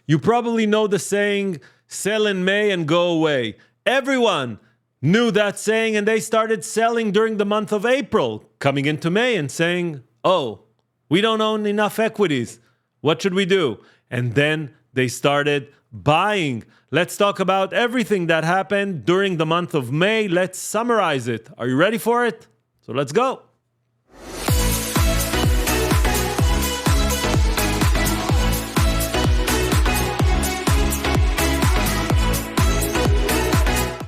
You probably know the saying, sell in May and go away. Everyone knew that saying, and they started selling during the month of April, coming into May and saying, oh, we don't own enough equities. What should we do? And then they started buying. Let's talk about everything that happened during the month of May. Let's summarize it. Are you ready for it? So let's go.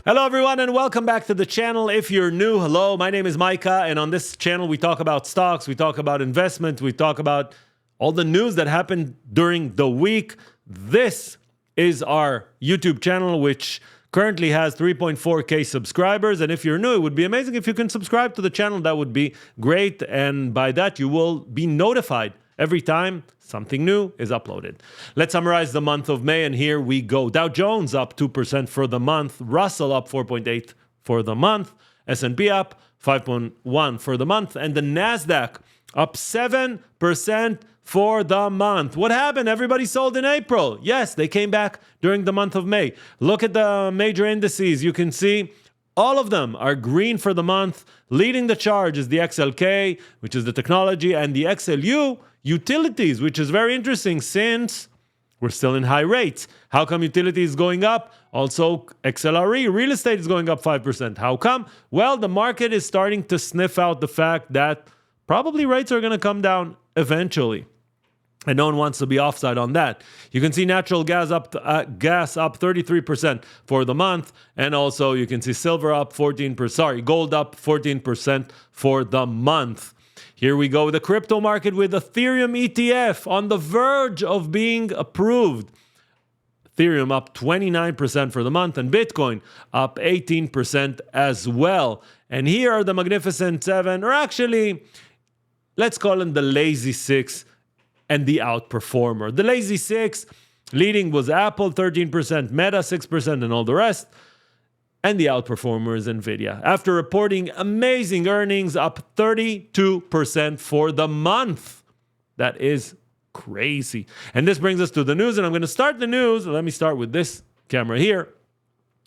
Hello everyone and welcome back to the channel. If you're new, hello, my name is Micha, and on this channel we talk about stocks, we talk about investment, we talk about all the news that happened during the week. This is our YouTube channel, which currently has 3.4K subscribers, and if you're new, it would be amazing if you can subscribe to the channel. That would be great, and by that you will be notified every time something new is uploaded. Let's summarize the month of May, and here we go. Dow Jones up 2% for the month. Russell up 4.8% for the month. S&P up 5.1% for the month. And the NASDAQ up 7% for the month. What happened? Everybody sold in April. Yes, they came back during the month of May. Look at the major indices. You can see all of them are green for the month. Leading the charge is the XLK, which is the technology, and the XLU, utilities, which is very interesting since we're still in high rates. How come utilities is going up? Also, XLRE, real estate, is going up 5%. How come? Well, the market is starting to sniff out the fact that probably rates are going to come down eventually. And no one wants to be offside on that. You can see natural gas up 33% for the month. And also you can see silver up 14%, gold up 14% for the month. Here we go with the crypto market with Ethereum ETF on the verge of being approved. Ethereum up 29% for the month, and Bitcoin up 18% as well. And here are the Magnificent Seven, or actually, let's call them the Lazy Six and the outperformer. The Lazy Six leading was Apple 13%, Meta 6%, and all the rest. And the outperformer is NVIDIA. After reporting amazing earnings, up 32% for the month. That is crazy. And this brings us to the news. And I'm going to start the news. Let me start with this camera here.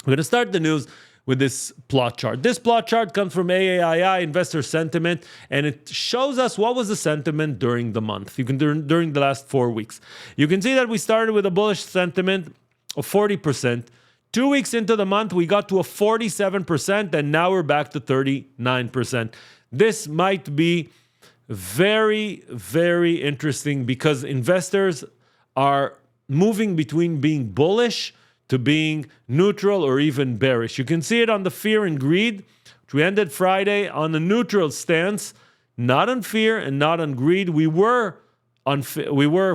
I'm going to start the news with this plot chart. This plot chart comes from AAII, Investor Sentiment, and it shows us what was the sentiment during the month. You can during the last 4 weeks. You can see that we started with a bullish sentiment of 40%. 2 weeks into the month, we got to a 47%, and now we're back to 39%. This might be very, very interesting because investors are moving between being bullish to being neutral or even bearish. You can see it on the fear and greed, which we ended Friday on a neutral stance, not on fear and not on greed. We were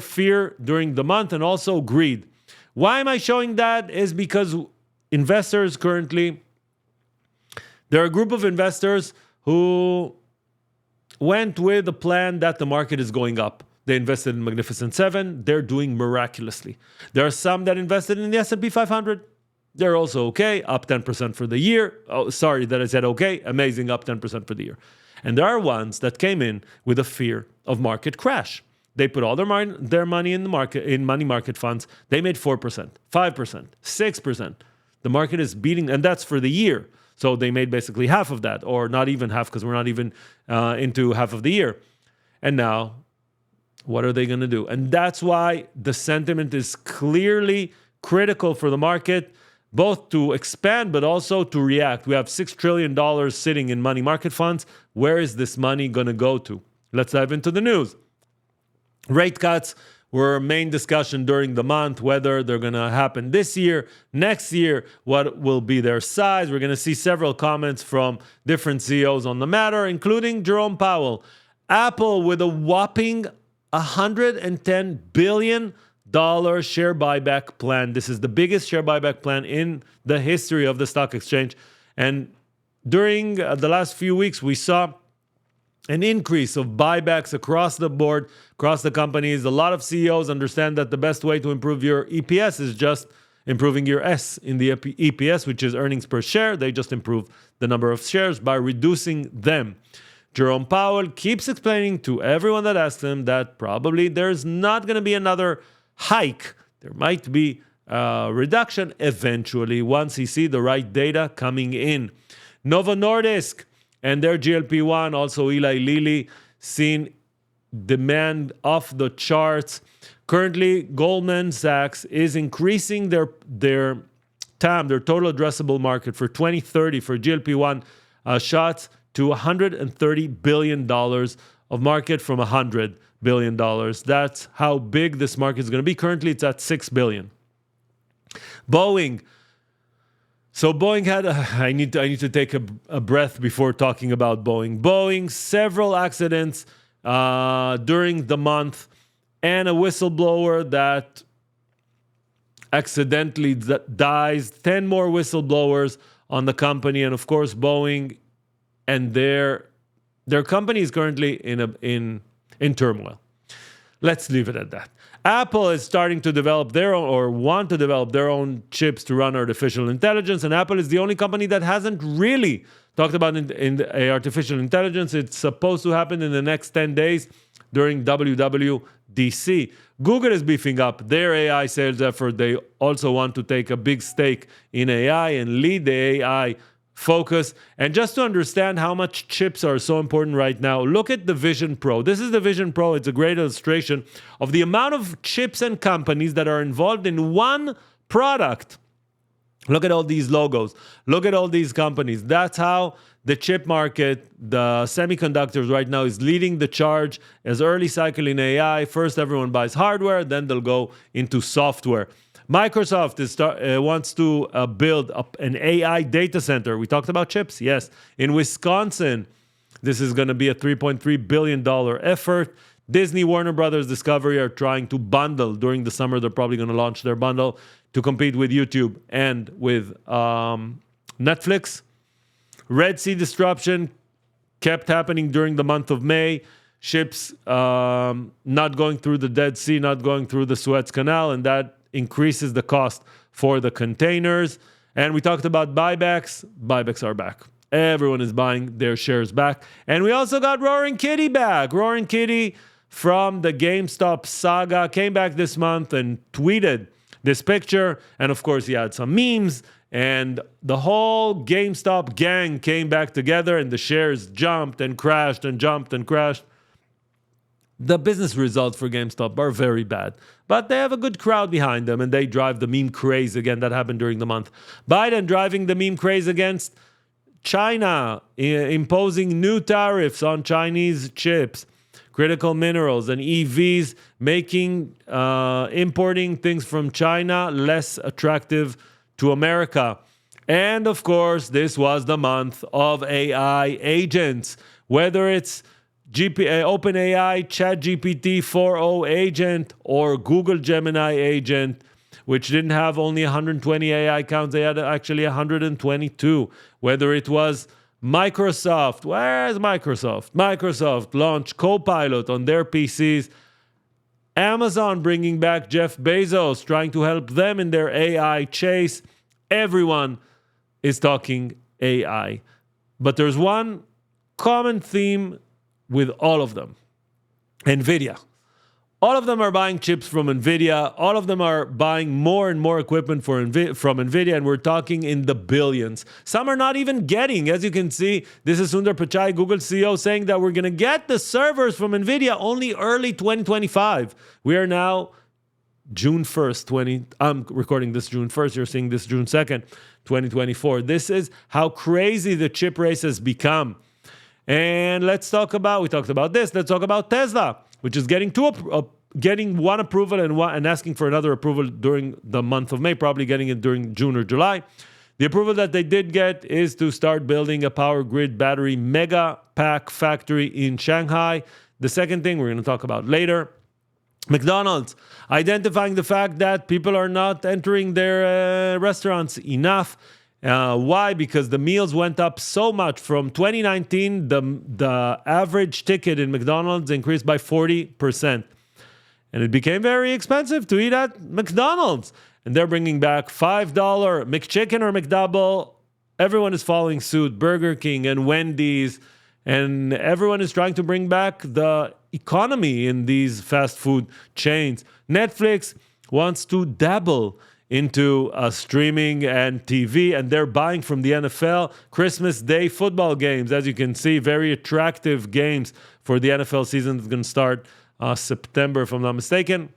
fear during the month and also greed. Why am I showing that? Is because investors currently, there are a group of investors who went with the plan that the market is going up. They invested in Magnificent Seven. They're doing miraculously. There are some that invested in the S&P 500. They're also okay, up 10% for the year. Oh, sorry that I said okay. Amazing, up 10% for the year. And there are ones that came in with a fear of market crash. They put all their money in the market, in money market funds. They made 4%, 5%, 6%. The market is beating, and that's for the year. So they made basically half of that, or not even half, because we're not even into half of the year. And now, what are they going to do? And that's why the sentiment is clearly critical for the market, both to expand, but also to react. We have $6 trillion sitting in money market funds. Where is this money going to go to? Let's dive into the news. Rate cuts were a main discussion during the month, whether they're going to happen this year, next year, what will be their size. We're going to see several comments from different CEOs on the matter, including Jerome Powell. Apple with a whopping $110 billion share buyback plan. This is the biggest share buyback plan in the history of the stock exchange. And during the last few weeks, we saw an increase of buybacks across the board, across the companies. A lot of CEOs understand that the best way to improve your EPS is just improving your S in the EPS, which is earnings per share. They just improve the number of shares by reducing them. Jerome Powell keeps explaining to everyone that asks him that probably there's not going to be another hike there might be a reduction eventually once you see the right data coming in. Novo Nordisk and their GLP-1, also Eli Lilly, seen demand off the charts. Currently, Goldman Sachs is increasing their TAM, their total addressable market for 2030 for GLP-1 shots to $130 billion of market from $100 billion. That's how big this market is going to be. Currently, it's at $6 billion. Boeing. So Boeing had, I need to take a breath before talking about Boeing. Boeing, several accidents during the month, and a whistleblower that accidentally dies. 10 more whistleblowers on the company, and of course Boeing and their company is currently in turmoil. Let's leave it at that. Apple is starting to develop their own, or want to develop their own chips to run artificial intelligence, and Apple is the only company that hasn't really talked about in artificial intelligence. It's supposed to happen in the next 10 days during WWDC. Google is beefing up their AI sales effort. They also want to take a big stake in AI and lead the AI focus. And just to understand how much chips are so important right now, look at the Vision Pro. This is the Vision Pro. It's a great illustration of the amount of chips and companies that are involved in one product. Look at all these logos. Look at all these companies. That's how the chip market, the semiconductors right now, is leading the charge as early cycle in AI. First, everyone buys hardware, then they'll go into software. Microsoft wants to build up an AI data center. We talked about chips, yes. In Wisconsin, this is going to be a $3.3 billion effort. Disney, Warner Brothers, Discovery are trying to bundle. During the summer, they're probably going to launch their bundle to compete with YouTube and with Netflix. Red Sea disruption kept happening during the month of May. Ships not going through the Dead Sea, not going through the Suez Canal, and that increases the cost for the containers. And we talked about buybacks. Buybacks are back. Everyone is buying their shares back. And we also got Roaring Kitty back. Roaring Kitty from the GameStop saga came back this month and tweeted this picture. And of course, he had some memes. And the whole GameStop gang came back together, and the shares jumped and crashed and jumped and crashed. The business results for GameStop are very bad, but they have a good crowd behind them, and they drive the meme craze again. That happened during the month. Biden driving the meme craze against China, imposing new tariffs on Chinese chips, critical minerals, and EVs, making importing things from China less attractive to America. And of course, this was the month of AI agents, whether it's OpenAI, ChatGPT 4.0 agent, or Google Gemini agent, which didn't have only 120 AI counts, they had actually 122. Whether it was Microsoft, where is Microsoft? Microsoft launched Copilot on their PCs. Amazon bringing back Jeff Bezos, trying to help them in their AI chase. Everyone is talking AI. But there's one common theme with all of them. NVIDIA. All of them are buying chips from NVIDIA. All of them are buying more and more equipment from NVIDIA, and we're talking in the billions. Some are not even getting. As you can see, this is Sundar Pichai, Google CEO, saying that we're going to get the servers from NVIDIA only early 2025. We are now June 1st, I'm recording this June 1st. You're seeing this June 2nd, 2024. This is how crazy the chip race has become. And we talked about this. Let's talk about Tesla, which is getting one approval and asking for another approval during the month of May, probably getting it during June or July. The approval that they did get is to start building a power grid battery mega pack factory in Shanghai. The second thing we're going to talk about later, McDonald's identifying the fact that people are not entering their restaurants enough. Why? Because the meals went up so much. From 2019, the average ticket in McDonald's increased by 40%. And it became very expensive to eat at McDonald's. And they're bringing back $5 McChicken or McDouble. Everyone is following suit. Burger King and Wendy's. And everyone is trying to bring back the economy in these fast food chains. Netflix wants to dabble into streaming and TV, and they're buying from the NFL Christmas Day football games. As you can see, very attractive games for the NFL season. It's going to start September, if I'm not mistaken.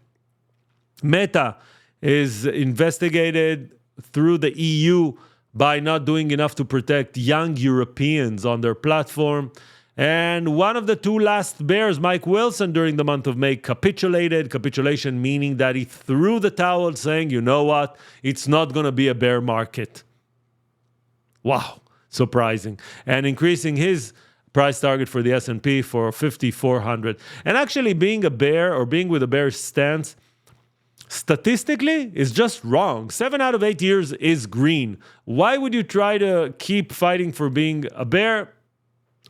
Meta is investigated through the EU by not doing enough to protect young Europeans on their platform. And one of the two last bears, Mike Wilson, during the month of May, capitulated. Capitulation meaning that he threw the towel, saying, you know what, it's not going to be a bear market. Wow, surprising. And increasing his price target for the S&P for 5,400. And actually being a bear or being with a bearish stance, statistically, is just wrong. 7 out of 8 years is green. Why would you try to keep fighting for being a bear?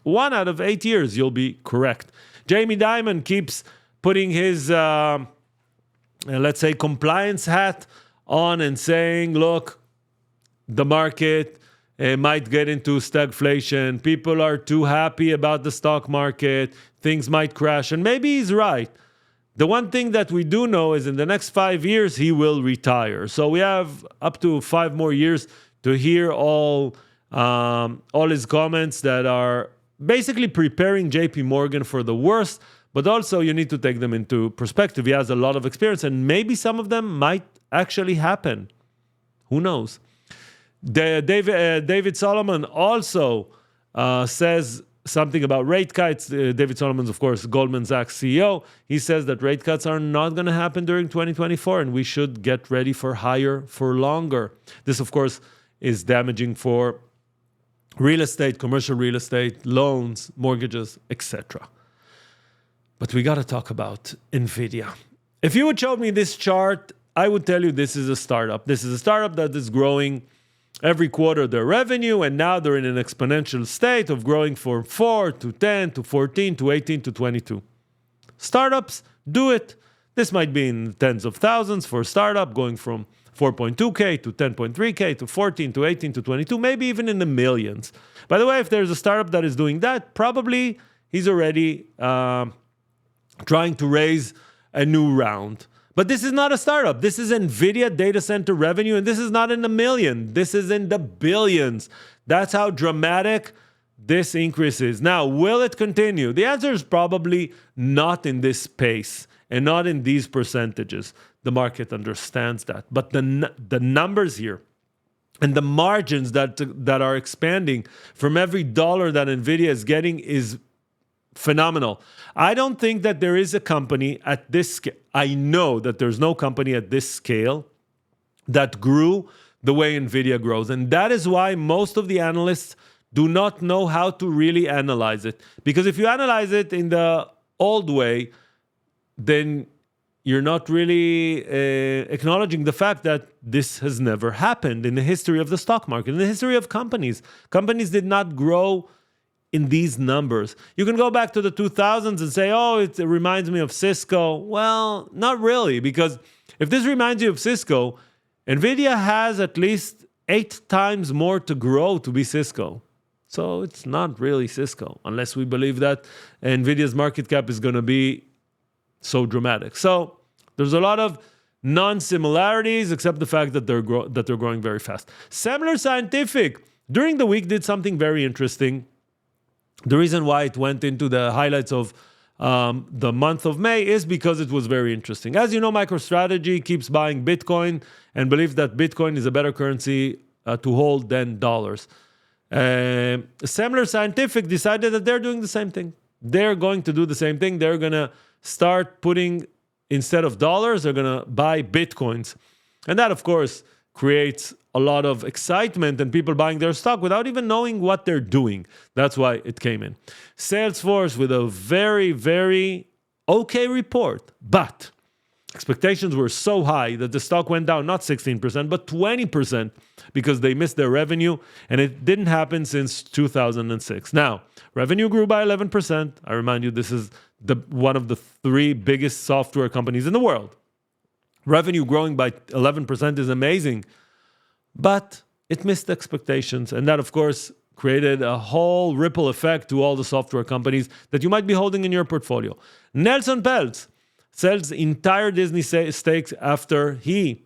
1 out of 8 years, you'll be correct. Jamie Dimon keeps putting his, let's say, compliance hat on and saying, look, the market might get into stagflation. People are too happy about the stock market. Things might crash. And maybe he's right. The one thing that we do know is in the next 5 years, he will retire. So we have up to 5 more years to hear all his comments that are basically preparing JP Morgan for the worst, but also you need to take them into perspective. He has a lot of experience, and maybe some of them might actually happen. Who knows? David Solomon also says something about rate cuts. David Solomon's, of course, Goldman Sachs CEO. He says that rate cuts are not going to happen during 2024, and we should get ready for higher for longer. This, of course, is damaging for real estate, commercial real estate, loans, mortgages, etc. But we got to talk about NVIDIA. If you would show me this chart, I would tell you this is a startup. This is a startup that is growing every quarter their revenue, and now they're in an exponential state of growing from 4 to 10 to 14 to 18 to 22. Startups do it. This might be in tens of thousands for a startup, going from 4.2K to 10.3K to 14 to 18 to 22, maybe even in the millions. By the way, if there's a startup that is doing that, probably he's already trying to raise a new round. But this is not a startup. This is NVIDIA data center revenue, and this is not in the million. This is in the billions. That's how dramatic this increase is. Now, will it continue? The answer is probably not in this pace and not in these percentages. The market understands that. But the numbers here and the margins that are expanding from every dollar that NVIDIA is getting is phenomenal. I don't think that there is a company at this scale. I know that there's no company at this scale that grew the way NVIDIA grows. And that is why most of the analysts do not know how to really analyze it. Because if you analyze it in the old way, then you're not really acknowledging the fact that this has never happened in the history of the stock market, in the history of companies. Companies did not grow in these numbers. You can go back to the 2000s and say, oh, it reminds me of Cisco. Well, not really, because if this reminds you of Cisco, NVIDIA has at least 8 times more to grow to be Cisco. So it's not really Cisco, unless we believe that NVIDIA's market cap is going to be so dramatic. So there's a lot of non-similarities, except the fact that they're growing very fast. Semler Scientific, during the week, did something very interesting. The reason why it went into the highlights of the month of May is because it was very interesting. As you know, MicroStrategy keeps buying Bitcoin and believes that Bitcoin is a better currency to hold than dollars. Semler Scientific decided that they're doing the same thing. They're going to do the same thing. They're going to start putting, instead of dollars, they're going to buy Bitcoins. And that, of course, creates a lot of excitement and people buying their stock without even knowing what they're doing. That's why it came in. Salesforce with a very, very okay report, but expectations were so high that the stock went down not 16%, but 20% because they missed their revenue, and it didn't happen since 2006. Now, revenue grew by 11%. I remind you, this is one of the 3 biggest software companies in the world. Revenue growing by 11% is amazing, but it missed expectations. And that, of course, created a whole ripple effect to all the software companies that you might be holding in your portfolio. Nelson Peltz sells entire Disney stakes after he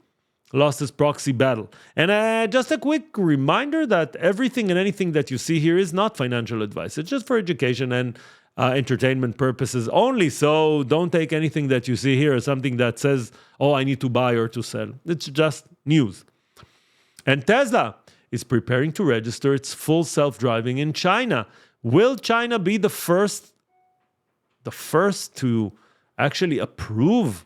lost his proxy battle. And just a quick reminder that everything and anything that you see here is not financial advice. It's just for education and entertainment purposes only. So don't take anything that you see here as something that says, oh, I need to buy or to sell. It's just news. And Tesla is preparing to register its full self-driving in China. Will China be the first to actually approve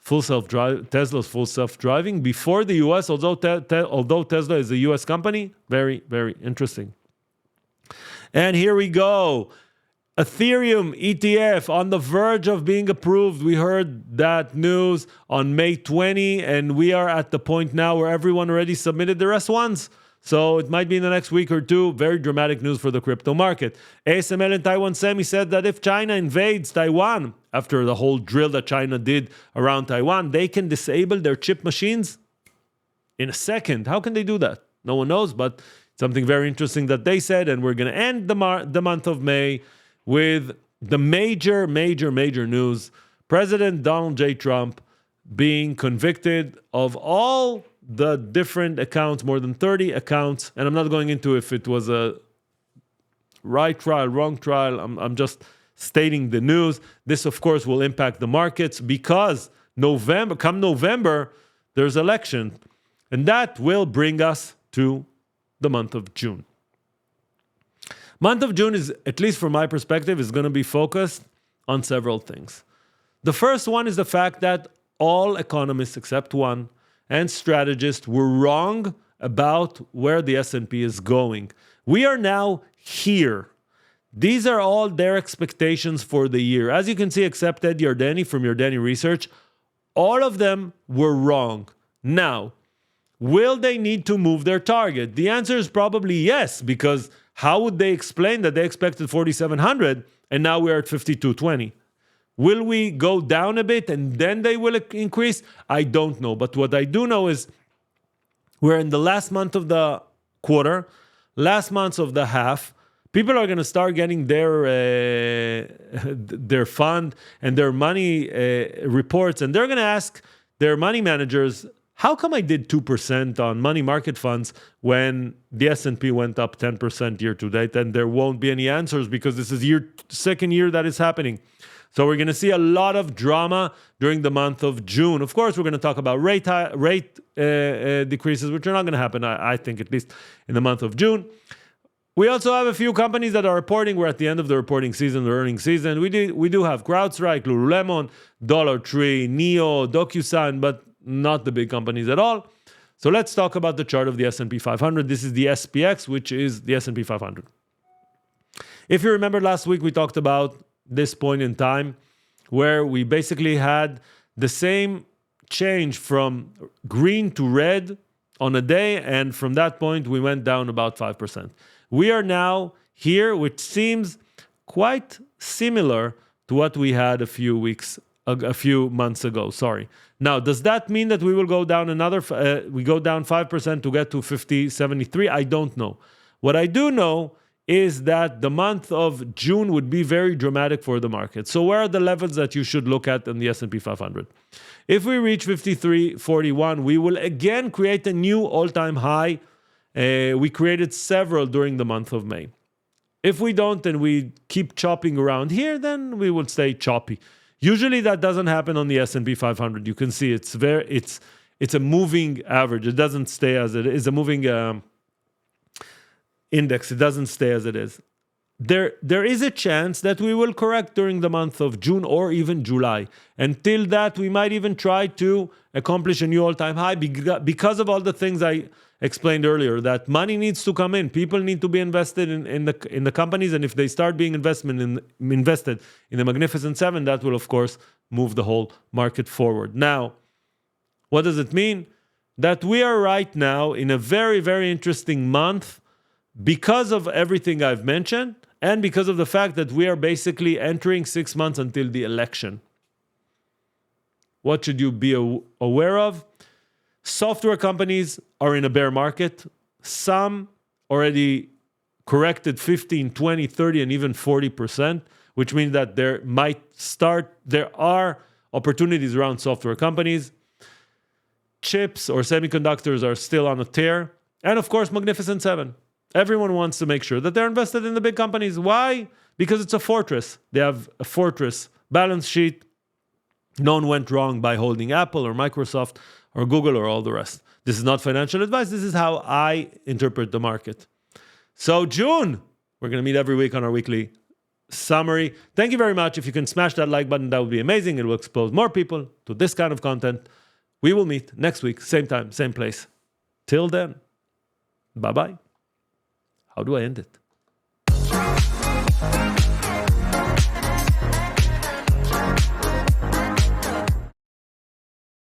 Tesla's full self-driving before the US, although Tesla is a US company? Very, very interesting. And here we go. Ethereum ETF on the verge of being approved. We heard that news on May 20, and we are at the point now where everyone already submitted their S1s. So it might be in the next week or two. Very dramatic news for the crypto market. ASML and Taiwan Semi said that if China invades Taiwan, after the whole drill that China did around Taiwan, they can disable their chip machines in a second. How can they do that? No one knows, but something very interesting that they said. And we're going to end the month of May with the major news. President Donald J. Trump being convicted of all the different accounts, more than 30 accounts. And I'm not going into if it was a right trial, wrong trial. I'm just stating the news. This, of course, will impact the markets because come November, there's election. And that will bring us to the month of June. Month of June is, at least from my perspective, is going to be focused on several things. The first one is the fact that all economists except one and strategists were wrong about where the S&P is going. We are now here. These are all their expectations for the year. As you can see, except Ed Yardeni from Yardeni Research, all of them were wrong. Now, will they need to move their target? The answer is probably yes, because how would they explain that they expected 4,700 and now we're at 5,220? Will we go down a bit and then they will increase? I don't know. But what I do know is we're in the last month of the quarter, last month of the half. People are going to start getting their fund and their money reports, and they're going to ask their money managers, how come I did 2% on money market funds when the S&P went up 10% year to date? And there won't be any answers because this is second year that is happening. So we're going to see a lot of drama during the month of June. Of course, we're going to talk about rate decreases, which are not going to happen, I think, at least in the month of June. We also have a few companies that are reporting. We're at the end of the reporting season, the earnings season. We do have CrowdStrike, Lululemon, Dollar Tree, Neo, DocuSign, but not the big companies at all. So let's talk about the chart of the S&P 500. This is the SPX, which is the S&P 500. If you remember last week, we talked about this point in time where we basically had the same change from green to red on a day, and from that point we went down about 5%. We are now here, which seems quite similar to what we had a few months ago. Now, does that mean that we will go down we go down 5% to get to 50.73? I don't know. What I do know is that the month of June would be very dramatic for the market. So where are the levels that you should look at in the S&P 500? If we reach 53.41, we will again create a new all-time high. We created several during the month of May. If we don't and we keep chopping around here, then we will stay choppy. Usually that doesn't happen on the S&P 500. You can see it's a moving average. It doesn't stay as it is. A moving index. It doesn't stay as it is. There is a chance that we will correct during the month of June or even July. Until that, we might even try to accomplish a new all-time high because of all the things I explained earlier, that money needs to come in. People need to be invested in the companies, and if they start being invested in the Magnificent Seven, that will, of course, move the whole market forward. Now, what does it mean? That we are right now in a very, very interesting month because of everything I've mentioned and because of the fact that we are basically entering 6 months until the election. What should you be aware of? Software companies are in a bear market. Some already corrected 15, 20, 30, and even 40%, which means that there are opportunities around software companies. Chips or semiconductors are still on a tear. And of course, Magnificent Seven. Everyone wants to make sure that they're invested in the big companies. Why? Because it's a fortress. They have a fortress balance sheet. No one went wrong by holding Apple or Microsoft or Google or all the rest. This is not financial advice. This is how I interpret the market. So June, we're going to meet every week on our weekly summary. Thank you very much. If you can smash that like button, that would be amazing. It will expose more people to this kind of content. We will meet next week, same time, same place. Till then, bye-bye. How do I end it?